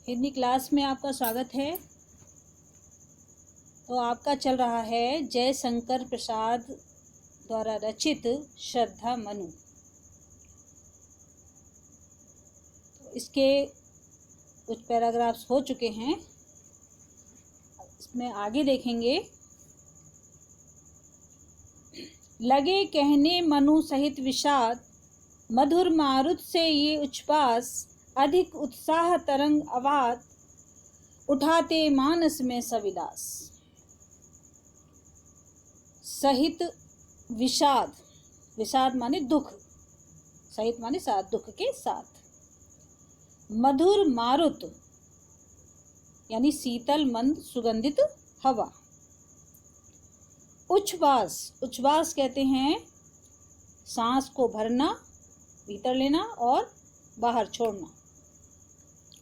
Hindi class में आपका स्वागत है। तो आपका चल रहा है जय शंकर प्रसाद द्वारा रचित श्रद्धा मनु। तो इसके कुछ पैराग्राफ्स हो चुके हैं, इसमें आगे देखेंगे। लगे कहने मनु सहित विषाद, मधुर मारुत से ये उच्छ्वास, अधिक उत्साह तरंग अवात, उठाते मानस में सविलास। सहित विषाद, विषाद माने दुख, सहित माने साथ, दुख के साथ। मधुर मारुत यानी शीतल मंद सुगंधित हवा। उच्छ्वास, उच्छ्वास कहते हैं सांस को भरना, भीतर लेना और बाहर छोड़ना,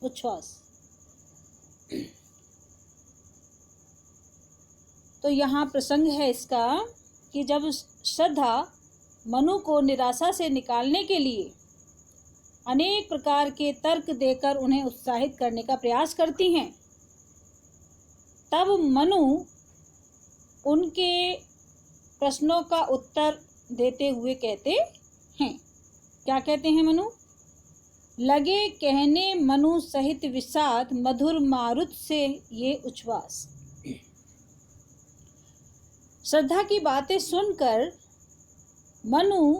उच्छ्वास। तो यहाँ प्रसंग है इसका कि जब श्रद्धा मनु को निराशा से निकालने के लिए अनेक प्रकार के तर्क देकर उन्हें उत्साहित करने का प्रयास करती हैं, तब मनु उनके प्रश्नों का उत्तर देते हुए कहते हैं। क्या कहते हैं मनु? लगे कहने मनु सहित विषाद, मधुर मारुत से ये उच्छ्वास। श्रद्धा की बातें सुनकर मनु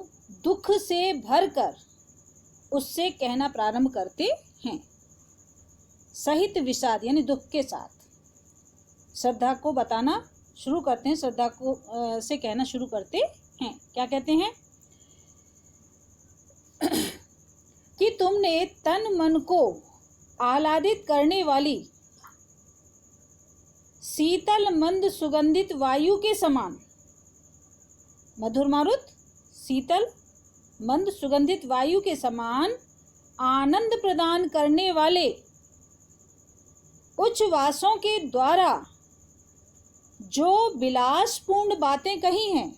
दुख से भरकर उससे कहना प्रारंभ करते हैं। सहित विषाद यानी दुख के साथ श्रद्धा को बताना शुरू करते हैं, श्रद्धा को से कहना शुरू करते हैं। क्या कहते हैं कि तुमने तन मन को आह्लादित करने वाली शीतल मंद सुगंधित वायु के समान, मधुर मारुत शीतल मंद सुगंधित वायु के समान आनंद प्रदान करने वाले उच्छ्वासों के द्वारा जो विलासपूर्ण बातें कही हैं,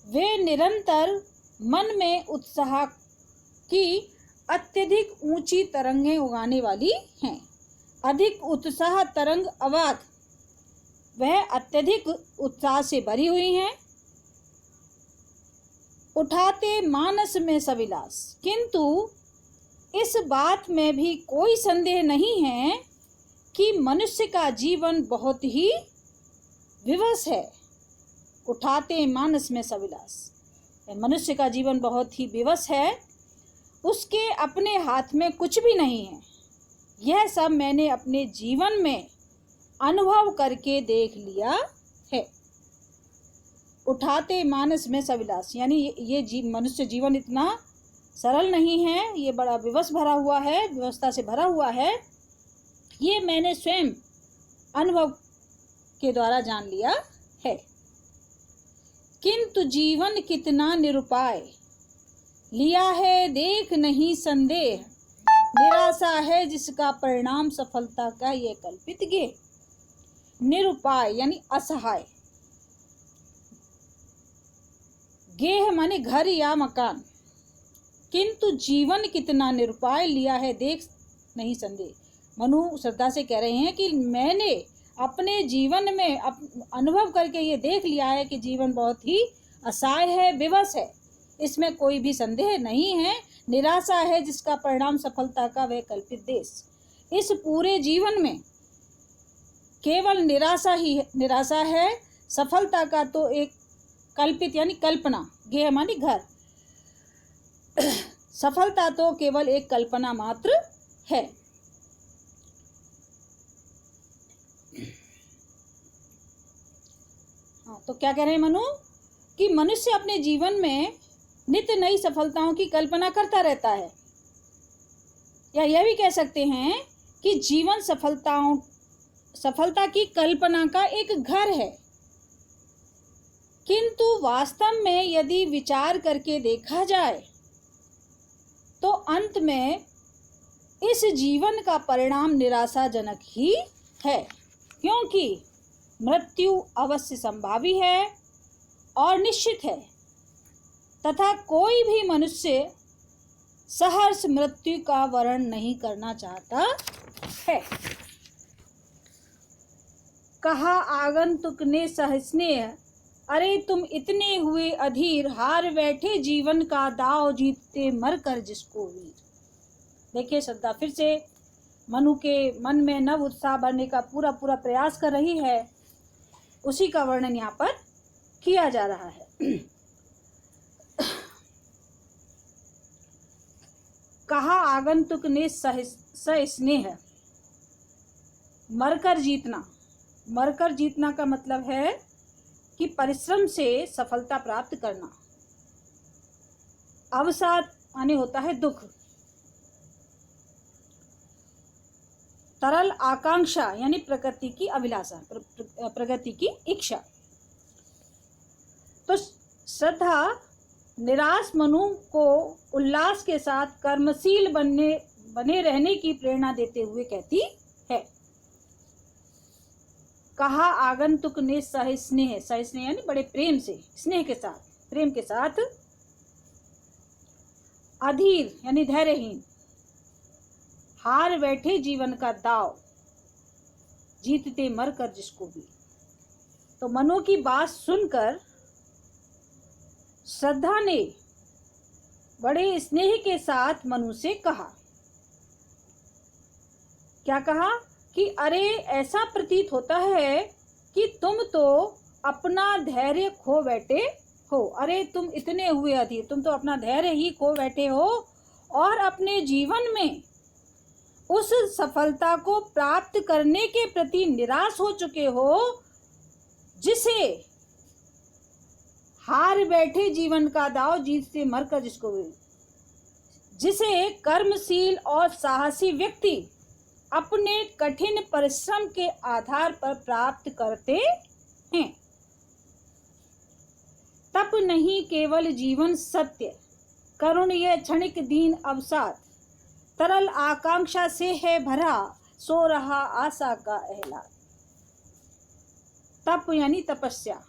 वे निरंतर मन में उत्साह की अत्यधिक ऊंची तरंगें उगाने वाली हैं। अधिक उत्साह तरंग अवात, वह अत्यधिक उत्साह से भरी हुई हैं। उठाते मानस में सविलास, किंतु इस बात में भी कोई संदेह नहीं है कि मनुष्य का जीवन बहुत ही विवश है। उठाते मानस में सविलास, मनुष्य का जीवन बहुत ही विवश है, उसके अपने हाथ में कुछ भी नहीं है। यह सब मैंने अपने जीवन में अनुभव करके देख लिया है। उठाते मानस में सविलास यानी ये मनुष्य जीवन इतना सरल नहीं है, ये बड़ा विवश भरा हुआ है, व्यवस्था से भरा हुआ है। ये मैंने स्वयं अनुभव के द्वारा जान लिया है। किंतु जीवन कितना निरुपाय, लिया है देख नहीं संदेह, निराशा है जिसका परिणाम सफलता का ये कल्पित गेह। निरुपाय यानी असहाय, गेह माने घर या मकान। किंतु जीवन कितना निरुपाय, लिया है देख नहीं संदेह। मनु श्रद्धा से कह रहे हैं कि मैंने अपने जीवन में अनुभव करके ये देख लिया है कि जीवन बहुत ही असहाय है, विवश है, इसमें कोई भी संदेह नहीं है। निराशा है जिसका परिणाम सफलता का वह कल्पित देश। इस पूरे जीवन में केवल निराशा ही निराशा है, सफलता का तो एक कल्पित यानी कल्पना, गेह मानी घर, सफलता तो केवल एक कल्पना मात्र है। हाँ, तो क्या कह रहे हैं मनु कि मनुष्य अपने जीवन में नित्य नई सफलताओं की कल्पना करता रहता है, या यह भी कह सकते हैं कि जीवन सफलता की कल्पना का एक घर है। किंतु वास्तव में यदि विचार करके देखा जाए तो अंत में इस जीवन का परिणाम निराशाजनक ही है, क्योंकि मृत्यु अवश्य संभावी है और निश्चित है, तथा कोई भी मनुष्य सहर्ष मृत्यु का वर्ण नहीं करना चाहता है। कहा आगंतुक ने सहस्नेह, अरे तुम इतने हुए अधीर, हार बैठे जीवन का दाव, जीतते मर कर जिसको वीर। देखिए श्रद्धा फिर से मनु के मन में नव उत्साह भरने का पूरा प्रयास कर रही है। उसी का वर्णन यहाँ पर किया जा रहा है। कहा आगंतुक ने सस्नेह, मरकर जीतना। मरकर जीतना का मतलब है कि परिश्रम से सफलता प्राप्त करना। अवसाद माने होता है दुख। तरल आकांक्षा यानी प्रकृति की अभिलाषा, प्रगति की इच्छा। तो श्रद्धा निराश मनु को उल्लास के साथ कर्मशील बने रहने की प्रेरणा देते हुए कहती है। कहा आगंतुक ने सस्नेह, सस्नेह यानी बड़े प्रेम से, स्नेह के साथ, प्रेम के साथ। अधीर यानी धैर्यहीन। हार बैठे जीवन का दाव, जीतते मर कर जिसको भी। तो मनु की बात सुनकर श्रद्धा ने बड़े स्नेह के साथ मनु से कहा। क्या कहा कि अरे ऐसा प्रतीत होता है कि तुम तो अपना धैर्य खो बैठे हो। अरे तुम इतने हुए अधीर, तुम तो अपना धैर्य ही खो बैठे हो और अपने जीवन में उस सफलता को प्राप्त करने के प्रति निराश हो चुके हो जिसे हार बैठे जीवन का दाव, जीतते मर कर जिसको भी, जिसे कर्मशील और साहसी व्यक्ति अपने कठिन परिश्रम के आधार पर प्राप्त करते हैं। तप नहीं केवल जीवन सत्य, करुण यह क्षणिक दीन अवसाद, तरल आकांक्षा से है भरा, सो रहा आशा का एहलाद। तप यानी तपस्या,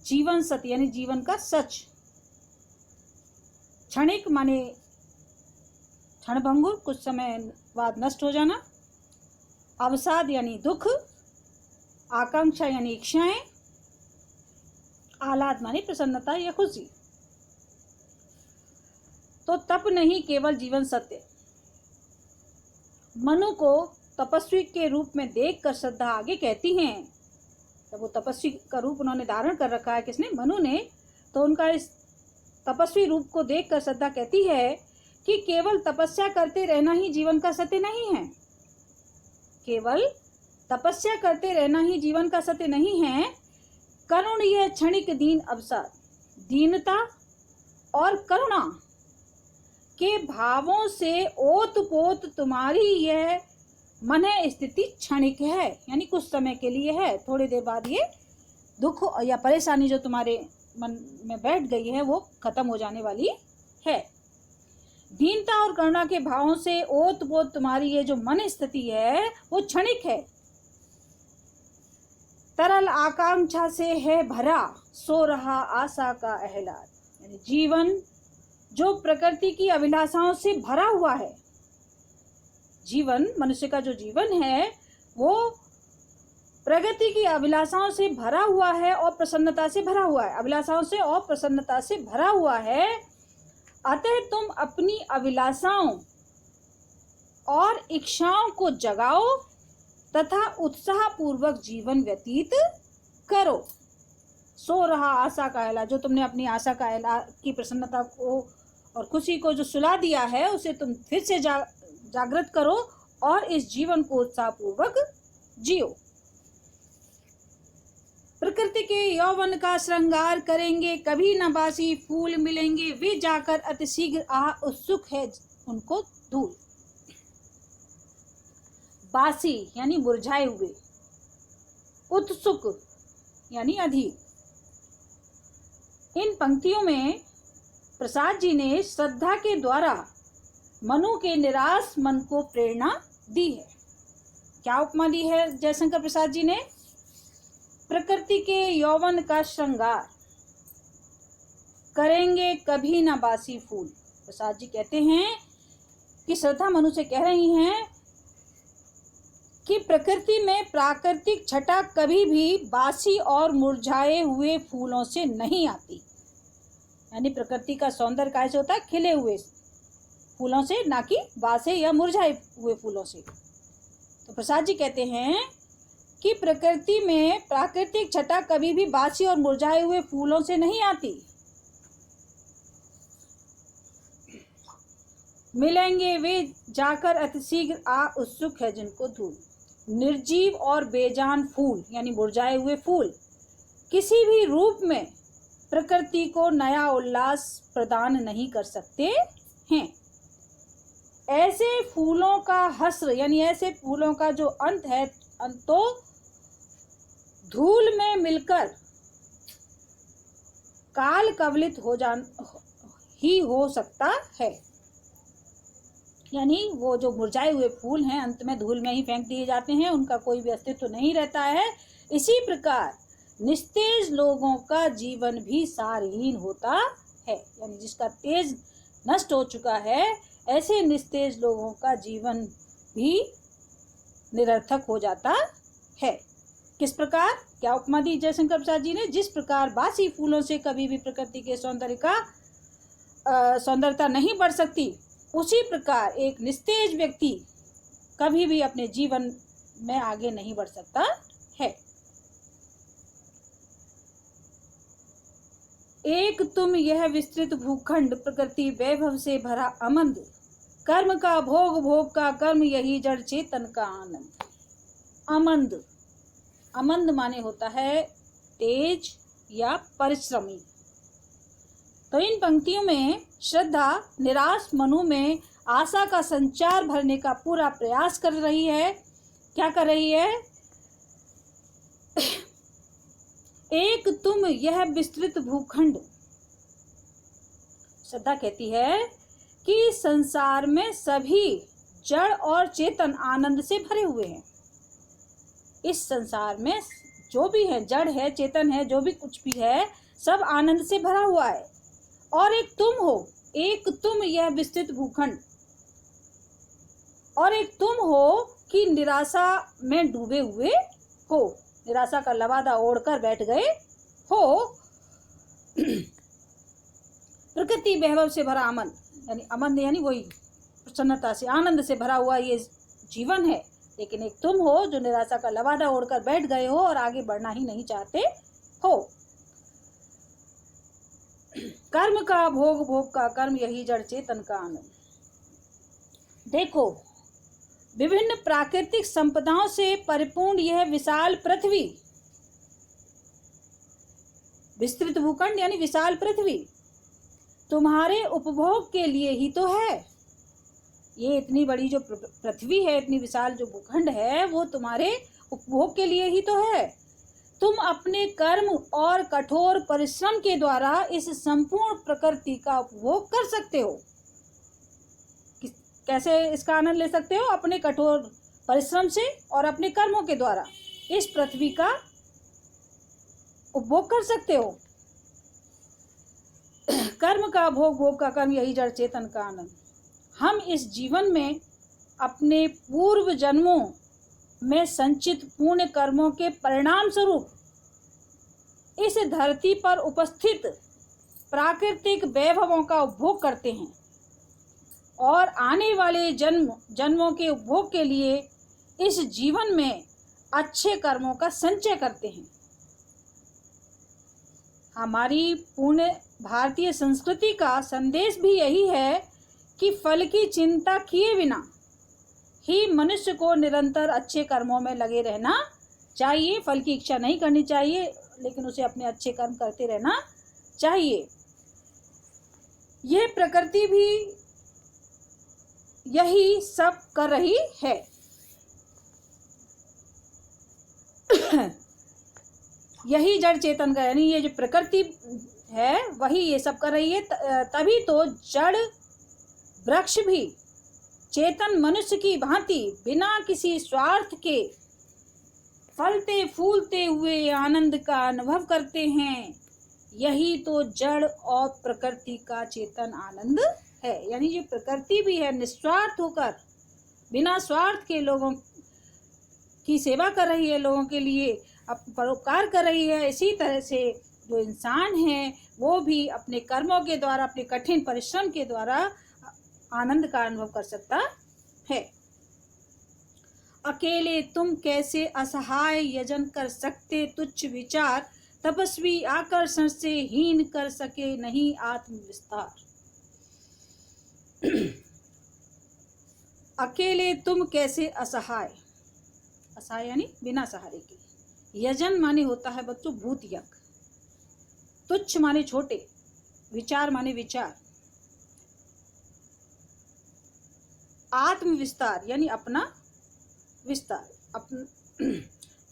जीवन सत्य यानी जीवन का सच, क्षणिक माने क्षणभंगुर, कुछ समय बाद नष्ट हो जाना, अवसाद यानी दुख, आकांक्षा यानी इच्छाएं, आह्लाद माने प्रसन्नता या खुशी। तो तप नहीं केवल जीवन सत्य। मनु को तपस्वी के रूप में देखकर श्रद्धा आगे कहती हैं, जब वो तपस्वी का रूप उन्होंने धारण कर रखा है, किसने? मनु ने। तो उनका इस तपस्वी रूप को देखकर श्रद्धा कहती है कि केवल तपस्या करते रहना ही जीवन का सत्य नहीं है। केवल तपस्या करते रहना ही जीवन का सत्य नहीं है। करुण यह क्षणिक दीन अवसाद, दीनता और करुणा के भावों से ओत पोत तुम्हारी यह मन स्थिति क्षणिक है, यानी कुछ समय के लिए है। थोड़ी देर बाद ये दुख या परेशानी जो तुम्हारे मन में बैठ गई है वो खत्म हो जाने वाली है। दीनता और करुणा के भावों से ओत पोत तुम्हारी ये जो मन स्थिति है वो क्षणिक है। तरल आकांक्षा से है भरा, सो रहा आशा का एहलाद, यानी जीवन जो प्रकृति की अभिलाषाओं से भरा हुआ है। जीवन, मनुष्य का जो जीवन है वो प्रगति की अभिलाषाओं से भरा हुआ है और प्रसन्नता से भरा हुआ है। अभिलाषाओं से और प्रसन्नता से भरा हुआ है। अतः तुम अपनी अभिलाषाओं और इच्छाओं को जगाओ तथा उत्साह पूर्वक जीवन व्यतीत करो। सो रहा आशा का एहलाद, जो तुमने अपनी आशा का एहलाद की प्रसन्नता को और खुशी को जो सुला दिया है उसे तुम फिर से जागृत करो और इस जीवन को उत्साहपूर्वक जियो। प्रकृति के यौवन का श्रृंगार करेंगे, कभी न बासी फूल मिलेंगे, वे जाकर अतिशीघ्र उत्सुक है उनको धूल। बासी यानी मुरझाए हुए, उत्सुक यानी अधीर। इन पंक्तियों में प्रसाद जी ने श्रद्धा के द्वारा मनु के निराश मन को प्रेरणा दी है। क्या उपमा दी है जयशंकर प्रसाद जी ने? प्रकृति के यौवन का श्रृंगार करेंगे, कभी ना बासी फूल। प्रसाद जी कहते हैं कि श्रद्धा मनु से कह रही हैं कि प्रकृति में प्राकृतिक छटा कभी भी बासी और मुरझाए हुए फूलों से नहीं आती। यानी प्रकृति का सौंदर्य कैसे होता है? खिले हुए फूलों से, ना कि बासे या मुरझाए हुए फूलों से। तो प्रसाद जी कहते हैं कि प्रकृति में प्राकृतिक छटा कभी भी बासी और मुरझाए हुए फूलों से नहीं आती। मिलेंगे वे जाकर अतिशीघ्र आ, उत्सुक है जिनको धूल। निर्जीव और बेजान फूल यानी मुरझाए हुए फूल किसी भी रूप में प्रकृति को नया उल्लास प्रदान नहीं कर सकते हैं। ऐसे फूलों का हस्र यानी ऐसे फूलों का जो अंत है, तो धूल में मिलकर काल कवलित हो सकता है। यानी वो जो मुरझाए हुए फूल हैं अंत में धूल में ही फेंक दिए जाते हैं, उनका कोई भी अस्तित्व नहीं रहता है। इसी प्रकार निस्तेज लोगों का जीवन भी सारहीन होता है। यानी जिसका तेज नष्ट हो चुका है, ऐसे निस्तेज लोगों का जीवन भी निरर्थक हो जाता है। किस प्रकार? क्या उपमा दी जयशंकर प्रसाद जी ने? जिस प्रकार बासी फूलों से कभी भी प्रकृति के सौंदर्यता नहीं बढ़ सकती, उसी प्रकार एक निस्तेज व्यक्ति कभी भी अपने जीवन में आगे नहीं बढ़ सकता है। एक तुम यह विस्तृत भूखंड प्रकृति वैभव से भरा अमंद, कर्म का भोग, भोग का कर्म, यही जड़ चेतन का आनंद। अमंद, अमंद माने होता है तेज या परिश्रमी। तो इन पंक्तियों में श्रद्धा निराश मनु में आशा का संचार भरने का पूरा प्रयास कर रही है। क्या कर रही है? एक तुम यह विस्तृत भूखंड। श्रद्धा कहती है कि संसार में सभी जड़ और चेतन आनंद से भरे हुए हैं। इस संसार में जो भी है, जड़ है, चेतन है, जो भी कुछ भी है, सब आनंद से भरा हुआ है। और एक तुम हो, एक तुम यह विस्तृत भूखंड, और एक तुम हो कि निराशा में डूबे हुए हो, निराशा का लबादा ओढ़कर बैठ गए हो। प्रकृति वैभव से भरा अमन, यानी अमन यानी वही प्रसन्नता से, आनंद से भरा हुआ ये जीवन है। लेकिन एक तुम हो जो निराशा का लबादा ओढ़कर बैठ गए हो और आगे बढ़ना ही नहीं चाहते हो। कर्म का भोग, भोग का कर्म, यही जड़ चेतन का आनंद। देखो, विभिन्न प्राकृतिक संपदाओं से परिपूर्ण यह विशाल पृथ्वी, विस्तृत भूखंड यानी विशाल पृथ्वी, तुम्हारे उपभोग के लिए ही तो है। ये इतनी बड़ी जो पृथ्वी है, इतनी विशाल जो भूखंड है, वो तुम्हारे उपभोग के लिए ही तो है। तुम अपने कर्म और कठोर परिश्रम के द्वारा इस संपूर्ण प्रकृति का उपभोग कर सकते हो। कैसे इसका आनंद ले सकते हो? अपने कठोर परिश्रम से और अपने कर्मों के द्वारा इस पृथ्वी का उपभोग कर सकते हो। कर्म का भोग, भोग का कर्म, यही जड़ चेतन का आनंद। हम इस जीवन में अपने पूर्व जन्मों में संचित पुण्य कर्मों के परिणाम स्वरूप इस धरती पर उपस्थित प्राकृतिक वैभवों का उपभोग करते हैं और आने वाले जन्मों के उपभोग के लिए इस जीवन में अच्छे कर्मों का संचय करते हैं। हमारी पूर्ण भारतीय संस्कृति का संदेश भी यही है कि फल की चिंता किए बिना ही मनुष्य को निरंतर अच्छे कर्मों में लगे रहना चाहिए। फल की इच्छा नहीं करनी चाहिए, लेकिन उसे अपने अच्छे कर्म करते रहना चाहिए। यह प्रकृति भी यही सब कर रही है। यही जड़ चेतन का, यानी ये जो प्रकृति है वही ये सब कर रही है। तभी तो जड़ वृक्ष भी चेतन मनुष्य की भांति बिना किसी स्वार्थ के फलते फूलते हुए आनंद का अनुभव करते हैं। यही तो जड़ और प्रकृति का चेतन आनंद है। यानी ये प्रकृति भी है, निस्वार्थ होकर बिना स्वार्थ के लोगों की सेवा कर रही है, लोगों के लिए परोपकार कर रही है। इसी तरह से जो इंसान है वो भी अपने कर्मों के द्वारा, अपने कठिन परिश्रम के द्वारा आनंद का अनुभव कर सकता है। अकेले तुम कैसे असहाय यजन कर सकते तुच्छ विचार, तपस्वी आकर्षण से हीन कर सके नहीं आत्म विस्तार। अकेले तुम कैसे असहाय, असहाय यानी बिना सहारे के, यजन माने होता है बच्चों भूत यज्ञ, तुच्छ माने छोटे, विचार माने विचार, आत्म विस्तार यानी अपना विस्तार।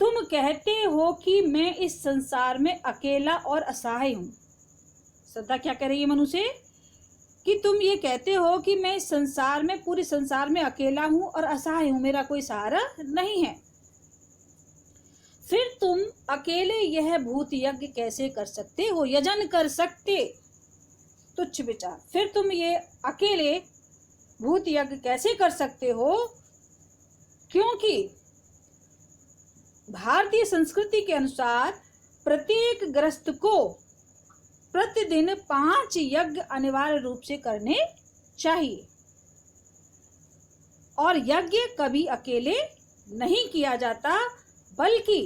तुम कहते हो कि मैं इस संसार में अकेला और असहाय हूं। श्रद्धा क्या कह रही है मनु से कि तुम ये कहते हो कि मैं इस संसार में, पूरे संसार में अकेला हूं और असहाय हूं, मेरा कोई सहारा नहीं है। फिर तुम अकेले यह भूत यज्ञ कैसे कर सकते हो, यजन कर सकते तुच्छ विचार। फिर तुम ये अकेले भूत यज्ञ कैसे कर सकते हो, क्योंकि भारतीय संस्कृति के अनुसार प्रत्येक गृहस्थ को प्रतिदिन 5 यज्ञ अनिवार्य रूप से करने चाहिए, और यज्ञ कभी अकेले नहीं किया जाता, बल्कि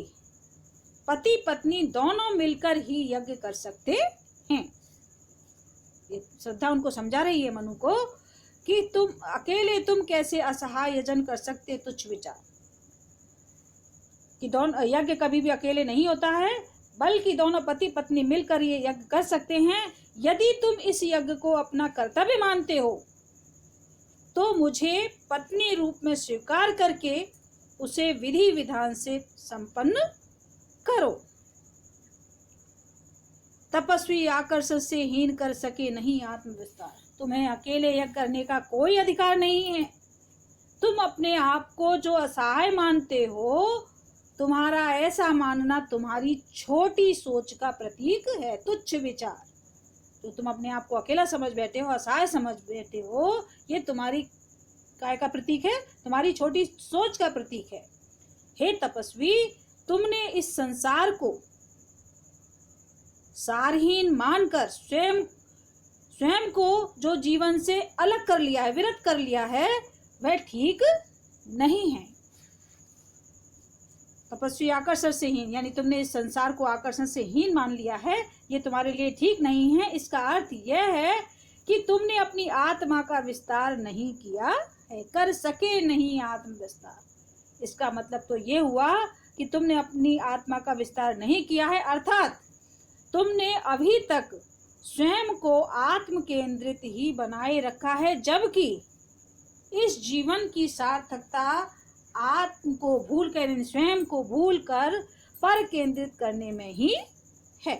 पति पत्नी दोनों मिलकर ही यज्ञ कर सकते हैं। ये श्रद्धा उनको समझा रही है मनु को कि तुम अकेले तुम कैसे असहाय यजन कर सकते तुच्छ विचार, कि दोनों यज्ञ कभी भी अकेले नहीं होता है, बल्कि दोनों पति पत्नी मिलकर ये यज्ञ कर सकते हैं। यदि तुम इस यज्ञ को अपना कर्तव्य मानते हो तो मुझे पत्नी रूप में स्वीकार करके उसे विधि विधान से संपन्न करो। तपस्वी आकर्षण से हीन कर सके नहीं आत्म विस्तार। तुम्हें अकेले यज्ञ करने का कोई अधिकार नहीं है। तुम अपने आप को जो असहाय मानते हो, तुम्हारा ऐसा मानना तुम्हारी छोटी सोच का प्रतीक है, तुच्छ विचार। तो तुम अपने आप को अकेला समझ बैठे हो, असहाय समझ बैठे हो, ये तुम्हारी काय का प्रतीक है, तुम्हारी छोटी सोच का प्रतीक है। हे तपस्वी, तुमने इस संसार को सारहीन मानकर स्वयं को जो जीवन से अलग कर लिया है, विरत कर लिया है, वह ठीक नहीं है। तपस्वी आकर्षण से हीन, यानी तुमने इस संसार को आकर्षण से हीन मान लिया है, ये तुम्हारे लिए ठीक नहीं है। इसका अर्थ यह है कि तुमने अपनी आत्मा का विस्तार नहीं किया है, कर सके नहीं आत्म विस्तार। इसका मतलब तो ये हुआ कि तुमने अपनी आत्मा का विस्तार नहीं किया है, अर्थात तुमने अभी तक स्वयं को आत्म केंद्रित ही बनाए रखा है, जबकि इस जीवन की सार्थकता आत्म को भूल कर, स्वयं को भूल कर पर केंद्रित करने में ही है।